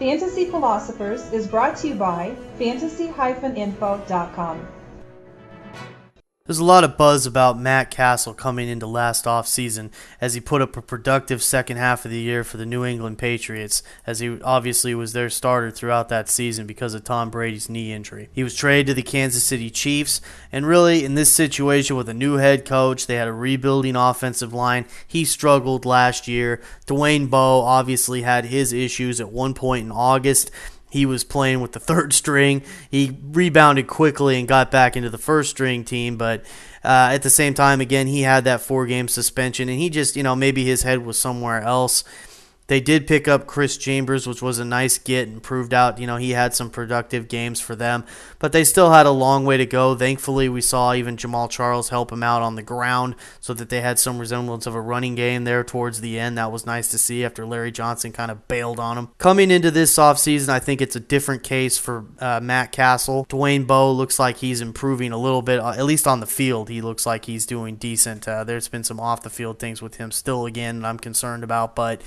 Fantasy Philosophers is brought to you by fantasy-info.com. There's a lot of buzz about Matt Cassel coming into last offseason as he put up a productive second half of the year for the New England Patriots, as he obviously was their starter throughout that season because of Tom Brady's knee injury. He was traded to the Kansas City Chiefs, and really in this situation with a new head coach, they had a rebuilding offensive line. He struggled last year. Dwayne Bowe obviously had his issues at one point in August. He was playing with the third string. He rebounded quickly and got back into the first string team, but at the same time, again, he had that 4-game suspension, and he just, maybe his head was somewhere else. They did pick up Chris Chambers, which was a nice get, and proved out, he had some productive games for them. But they still had a long way to go. Thankfully, we saw even Jamal Charles help him out on the ground so that they had some resemblance of a running game there towards the end. That was nice to see after Larry Johnson kind of bailed on him. Coming into this offseason, I think it's a different case for Matt Cassel. Dwayne Bowe looks like he's improving a little bit, at least on the field. He looks like he's doing decent. There's been some off-the-field things with him still, again, I'm concerned about, but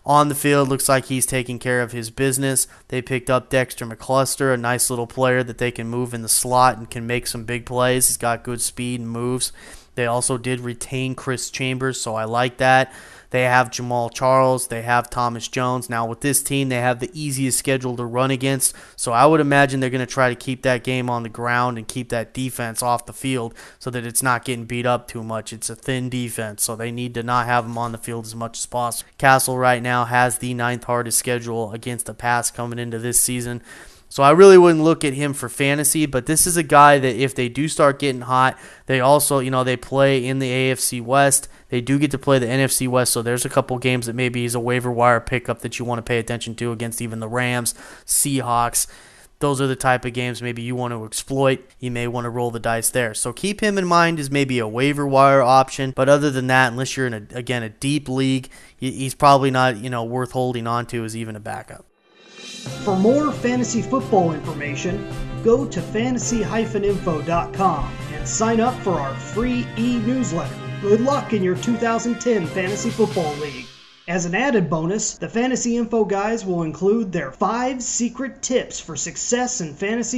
on the field, looks like he's taking care of his business. They picked up Dexter McCluster, a nice little player that they can move in the slot and can make some big plays. He's got good speed and moves. They also did retain Chris Chambers, so I like that. They have Jamal Charles. They have Thomas Jones. Now, with this team, they have the easiest schedule to run against, so I would imagine they're going to try to keep that game on the ground and keep that defense off the field so that it's not getting beat up too much. It's a thin defense, so they need to not have them on the field as much as possible. Cassel right now has the 9th hardest schedule against the pass coming into this season. So I really wouldn't look at him for fantasy, but this is a guy that if they do start getting hot, they also, they play in the AFC West. They do get to play the NFC West, so there's a couple games that maybe he's a waiver wire pickup that you want to pay attention to against even the Rams, Seahawks. Those are the type of games maybe you want to exploit. You may want to roll the dice there. So keep him in mind as maybe a waiver wire option, but other than that, unless you're in, a deep league, he's probably not, worth holding on to as even a backup. For more fantasy football information, go to fantasy-info.com and sign up for our free e-newsletter. Good luck in your 2010 Fantasy Football League. As an added bonus, the Fantasy Info guys will include their 5 secret tips for success in fantasy